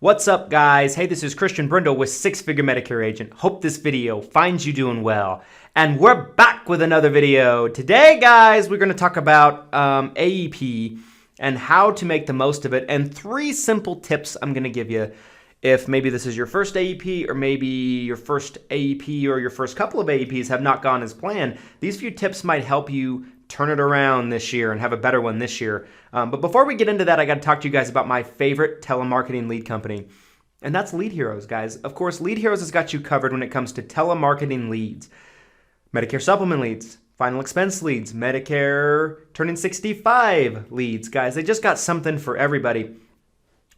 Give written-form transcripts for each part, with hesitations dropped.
What's up, guys? Hey, this is Christian Brindle with Six Figure Medicare Agent. Hope this video finds you doing well. And we're back with another video. Today, guys, we're going to talk about AEP and how to make the most of it, and 3 simple tips I'm going to give you if maybe this is your first AEP or maybe your first AEP or your first couple of AEPs have not gone as planned. These few tips might help you turn it around this year and have a better one this year. But before we get into that, I got to talk to you guys about my favorite telemarketing lead company, and that's Lead Heroes, guys. Of course, Lead Heroes has got you covered when it comes to telemarketing leads, Medicare supplement leads, final expense leads, Medicare turning 65 leads, guys. They just got something for everybody.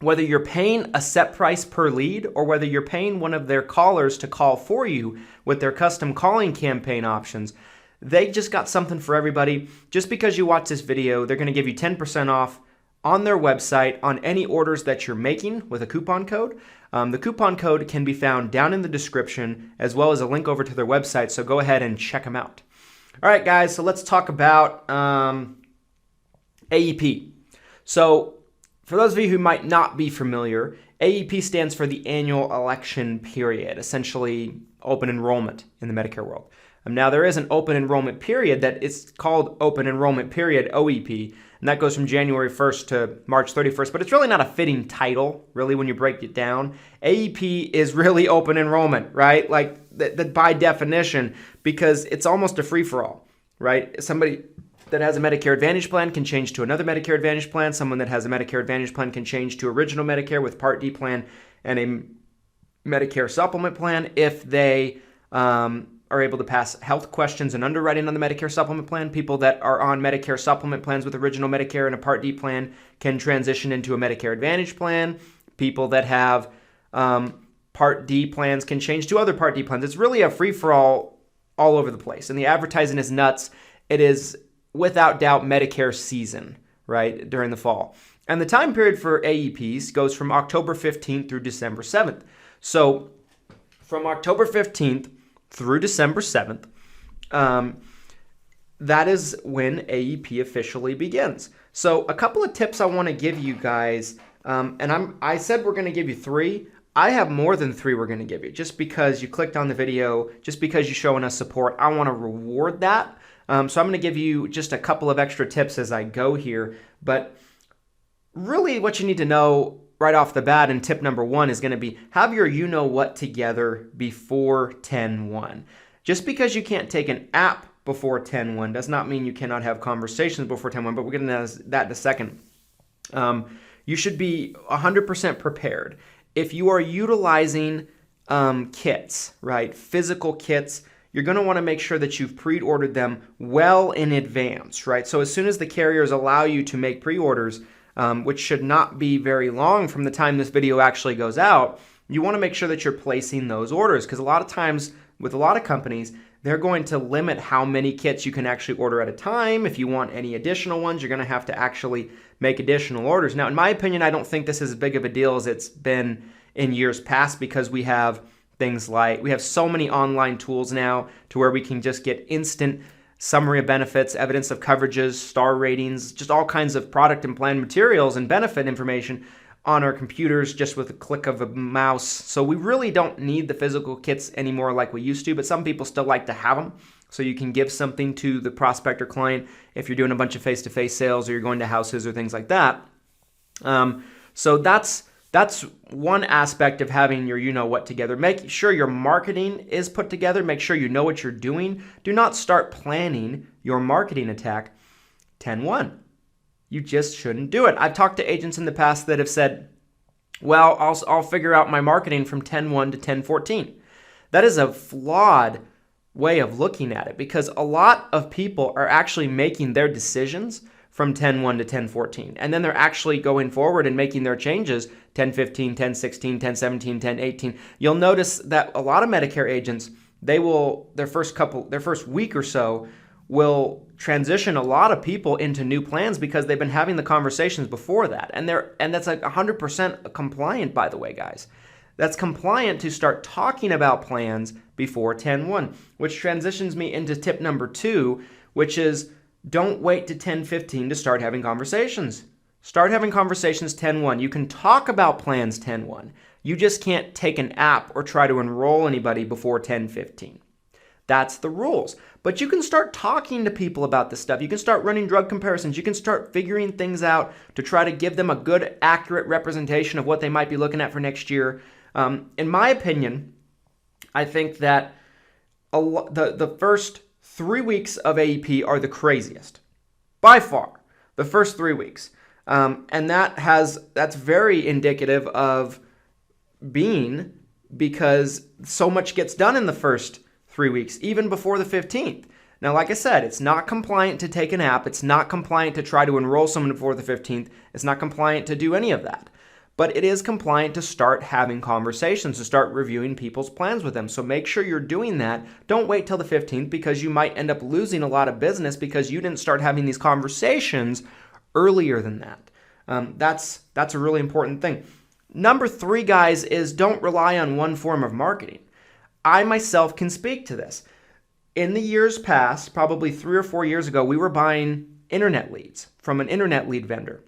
Whether you're paying a set price per lead or whether you're paying one of their callers to call for you with their custom calling campaign options, they just got something for everybody. Just because you watch this video, they're going to give you 10% off on their website on any orders that you're making with a coupon code. The coupon code can be found down in the description as well as a link over to their website, so go ahead and check them out. All right, guys, so let's talk about AEP. So for those of you who might not be familiar, AEP stands for the annual election period, essentially open enrollment in the Medicare world. Now, there is an open enrollment period that is called open enrollment period, OEP, and that goes from January 1st to March 31st, but it's really not a fitting title, really, when you break it down. AEP is really open enrollment, right? Like, by definition, because it's almost a free-for-all, right? Somebody that has a Medicare Advantage plan can change to another Medicare Advantage plan. Someone that has a Medicare Advantage plan can change to original Medicare with Part D plan and a Medicare supplement plan if they are able to pass health questions and underwriting on the Medicare supplement plan. People that are on Medicare supplement plans with original Medicare and a Part D plan can transition into a Medicare Advantage plan. People that have Part D plans can change to other Part D plans. It's really a free-for-all all over the place, and the advertising is nuts. It is, without doubt, Medicare season, right, during the fall. And the time period for AEPs goes from October 15th through December 7th. So from October 15th through December 7th, that is when AEP officially begins. So a couple of tips I want to give you guys, and I said we're going to give you 3. I have more than 3 we're going to give you. Just because you clicked on the video, just because you're showing us support, I want to reward that. So I'm going to give you just a couple of extra tips as I go here. But really what you need to know right off the bat, and tip number 1 is going to be have your you-know-what together before 10/1. Just because you can't take an app before 10/1 does not mean you cannot have conversations before 10/1, but we'll get into that in a second. You should be 100% prepared. If you are utilizing kits, right, physical kits, you're going to want to make sure that you've pre-ordered them well in advance, right? So as soon as the carriers allow you to make pre-orders, which should not be very long from the time this video actually goes out, you want to make sure that you're placing those orders, because a lot of times with a lot of companies, they're going to limit how many kits you can actually order at a time. If you want any additional ones, you're going to have to actually make additional orders. Now, in my opinion, I don't think this is as big of a deal as it's been in years past, because we have things like, we have so many online tools now to where we can just get instant summary of benefits, evidence of coverages, star ratings, just all kinds of product and plan materials and benefit information on our computers just with a click of a mouse. So we really don't need the physical kits anymore like we used to, but some people still like to have them so you can give something to the prospect or client if you're doing a bunch of face-to-face sales or you're going to houses or things like that. So that's one aspect of having your you-know-what together. Make sure your marketing is put together. Make sure you know what you're doing. Do not start planning your marketing attack 10/1. You just shouldn't do it. I've talked to agents in the past that have said, well, I'll figure out my marketing from 10/1 to 10/14. That is a flawed way of looking at it, because a lot of people are actually making their decisions from 10/1 to 10/14. And then they're actually going forward and making their changes 10/15, 10/16, 10/17, 10/18. You'll notice that a lot of Medicare agents, they will, their first week or so, will transition a lot of people into new plans because they've been having the conversations before that. And that's like 100% compliant, by the way, guys. That's compliant to start talking about plans before 10/1, which transitions me into tip number 2, which is don't wait to 10/15 to start having conversations. Start having conversations 10-1. You can talk about plans 10-1. You just can't take an app or try to enroll anybody before 10-15. That's the rules. But you can start talking to people about this stuff. You can start running drug comparisons. You can start figuring things out to try to give them a good, accurate representation of what they might be looking at for next year. In my opinion, I think that the first 3 weeks of AEP are the craziest. By far, the first 3 weeks. And that's very indicative of being, because so much gets done in the first 3 weeks, even before the 15th. Now, like I said, it's not compliant to take an app. It's not compliant to try to enroll someone before the 15th. It's not compliant to do any of that. But it is compliant to start having conversations, to start reviewing people's plans with them. So make sure you're doing that. Don't wait till the 15th, because you might end up losing a lot of business because you didn't start having these conversations earlier than that. That's a really important thing. Number 3, guys, is don't rely on one form of marketing. I myself can speak to this. In the years past, probably 3 or 4 years ago, we were buying internet leads from an internet lead vendor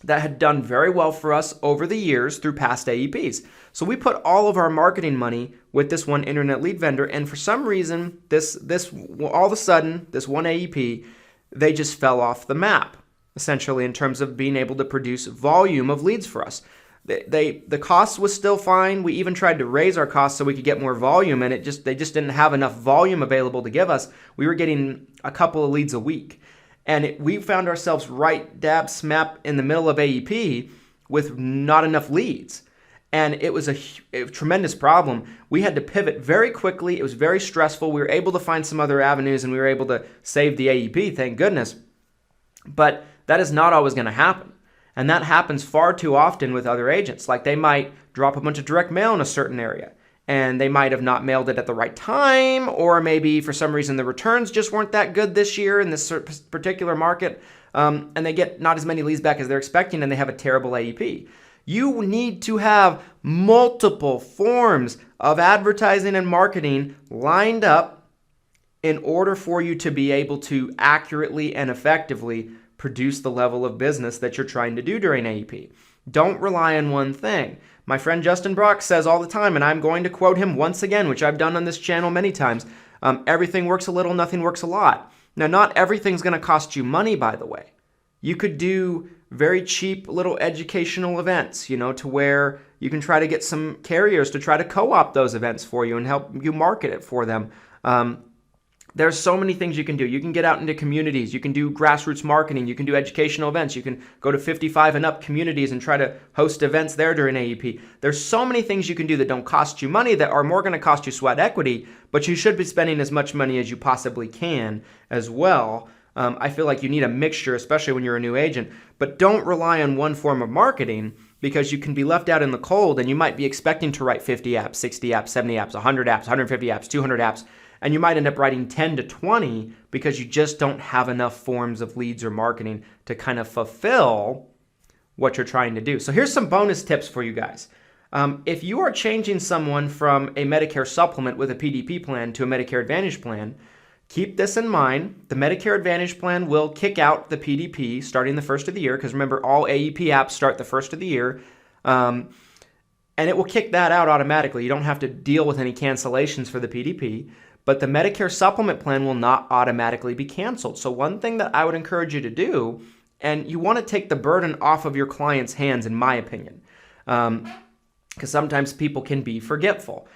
that had done very well for us over the years through past AEPs. So we put all of our marketing money with this one internet lead vendor, and for some reason, this all of a sudden, this one AEP, they just fell off the map, essentially, in terms of being able to produce volume of leads for us. The cost was still fine. We even tried to raise our costs so we could get more volume, and they just didn't have enough volume available to give us. We were getting a couple of leads a week, and we found ourselves right dab smack in the middle of AEP with not enough leads, and it was a tremendous problem. We had to pivot very quickly. It was very stressful. We were able to find some other avenues, and we were able to save the AEP, thank goodness. But that is not always going to happen. And that happens far too often with other agents. Like, they might drop a bunch of direct mail in a certain area, and they might have not mailed it at the right time, or maybe for some reason the returns just weren't that good this year in this particular market, and they get not as many leads back as they're expecting, and they have a terrible AEP. You need to have multiple forms of advertising and marketing lined up in order for you to be able to accurately and effectively produce the level of business that you're trying to do during AEP. Don't rely on one thing. My friend Justin Brock says all the time, and I'm going to quote him once again, which I've done on this channel many times, everything works a little, nothing works a lot. Now, not everything's going to cost you money, by the way. You could do very cheap little educational events, to where you can try to get some carriers to try to co-opt those events for you and help you market it for them. There's so many things you can do. You can get out into communities. You can do grassroots marketing. You can do educational events. You can go to 55 and up communities and try to host events there during AEP. There's so many things you can do that don't cost you money, that are more going to cost you sweat equity, but you should be spending as much money as you possibly can as well. I feel like you need a mixture, especially when you're a new agent. But don't rely on one form of marketing, because you can be left out in the cold, and you might be expecting to write 50 apps, 60 apps, 70 apps, 100 apps, 150 apps, 200 apps. And you might end up writing 10 to 20 because you just don't have enough forms of leads or marketing to kind of fulfill what you're trying to do. So here's some bonus tips for you guys. If you are changing someone from a Medicare supplement with a PDP plan to a Medicare Advantage plan, keep this in mind. The Medicare Advantage plan will kick out the PDP starting the first of the year, because remember, all AEP apps start the first of the year. And it will kick that out automatically. You don't have to deal with any cancellations for the PDP. But the Medicare supplement plan will not automatically be canceled. So one thing that I would encourage you to do, and you want to take the burden off of your client's hands, in my opinion, because sometimes people can be forgetful.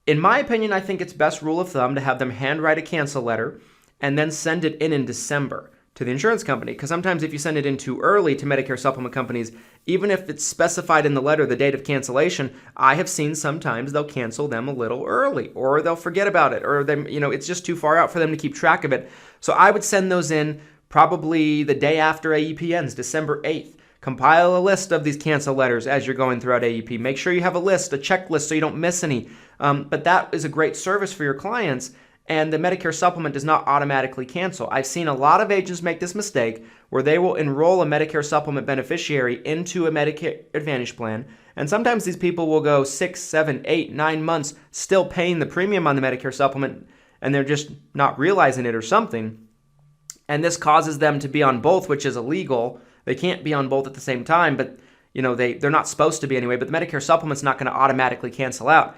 In my opinion, I think it's best rule of thumb to have them handwrite a cancel letter and then send it in December to the insurance company. Because sometimes if you send it in too early to Medicare supplement companies, even if it's specified in the letter the date of cancellation, I have seen sometimes they'll cancel them a little early, or they'll forget about it, or it's just too far out for them to keep track of it. So I would send those in probably the day after AEP ends, December 8th. Compile a list of these cancel letters as you're going throughout AEP. Make sure you have a list, a checklist, so you don't miss any. But that is a great service for your clients. And the Medicare supplement does not automatically cancel. I've seen a lot of agents make this mistake where they will enroll a Medicare supplement beneficiary into a Medicare Advantage plan. And sometimes these people will go 6, 7, 8, 9 months still paying the premium on the Medicare supplement, and they're just not realizing it or something. And this causes them to be on both, which is illegal. They can't be on both at the same time, but they're not supposed to be anyway, but the Medicare supplement's not going to automatically cancel out.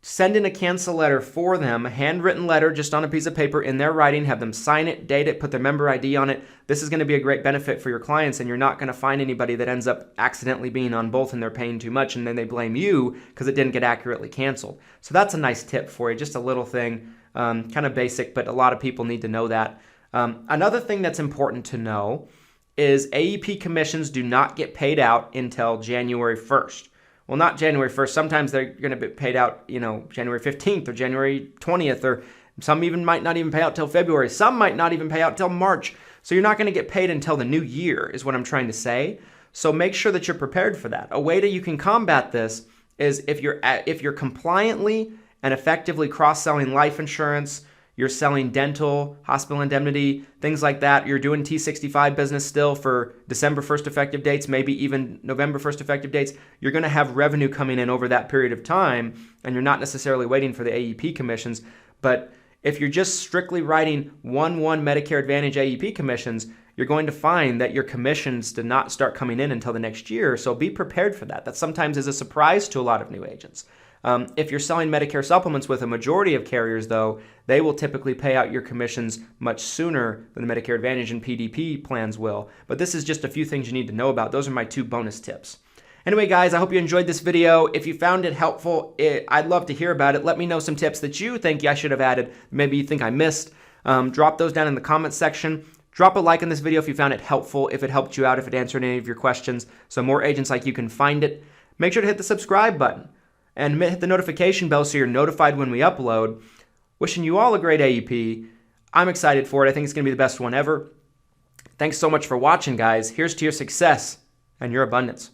Send in a cancel letter for them, a handwritten letter just on a piece of paper in their writing, have them sign it, date it, put their member ID on it. This is going to be a great benefit for your clients, and you're not going to find anybody that ends up accidentally being on both and they're paying too much and then they blame you because it didn't get accurately canceled. So that's a nice tip for you, just a little thing, kind of basic, but a lot of people need to know that. Another thing that's important to know is AEP commissions do not get paid out until January 1st. Well, not January 1st. Sometimes they're going to be paid out, January 15th or January 20th, or some even might not even pay out till February. Some might not even pay out till March. So you're not going to get paid until the new year is what I'm trying to say. So make sure that you're prepared for that. A way that you can combat this is if you're compliantly and effectively cross-selling life insurance, you're selling dental, hospital indemnity, things like that. You're doing T65 business still for December 1st effective dates, maybe even November 1st effective dates. You're going to have revenue coming in over that period of time, and you're not necessarily waiting for the AEP commissions. But if you're just strictly writing 1/1 Medicare Advantage AEP commissions, you're going to find that your commissions did not start coming in until the next year. So be prepared for that. That sometimes is a surprise to a lot of new agents. If you're selling Medicare supplements with a majority of carriers, though, they will typically pay out your commissions much sooner than the Medicare Advantage and PDP plans will. But this is just a few things you need to know about. Those are my 2 bonus tips. Anyway, guys, I hope you enjoyed this video. If you found it helpful, I'd love to hear about it. Let me know some tips that you think I should have added, maybe you think I missed. Drop those down in the comments section. Drop a like on this video if you found it helpful, if it helped you out, if it answered any of your questions, so more agents like you can find it. Make sure to hit the subscribe button and hit the notification bell so you're notified when we upload. Wishing you all a great AEP. I'm excited for it. I think it's going to be the best one ever. Thanks so much for watching, guys. Here's to your success and your abundance.